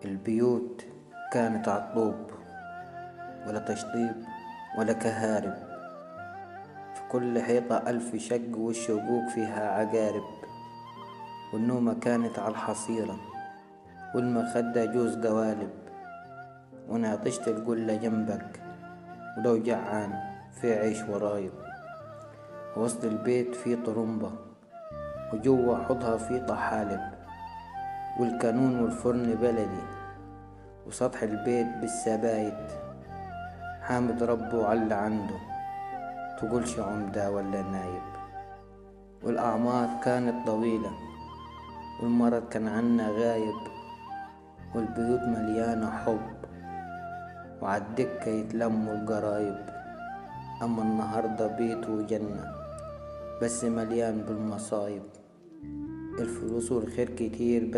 البيوت كانت عالطوب، ولا تشطيب ولا كهارب. في كل حيطة ألف شق، والشقوق فيها عقارب. والنومة كانت عالحصيرة، والمخدة جوز قوالب. ونعطشت القلة جنبك، ولو جعان في عيش ورايب. ووسط البيت في طرمبة، وجوا حوضها في طحالب. والكانون والفرن بلدي، وسطح البيت بالسبايت. حامد ربه على عنده، تقولش عمدة ولا نايب. والأعمار كانت طويلة، والمرض كان عنا غايب. والبيوت مليانة حب، وعالدكة يتلموا القرايب. أما النهاردة بيت وجنة، بس مليان بالمصايب. الفلوس والخير كتير بس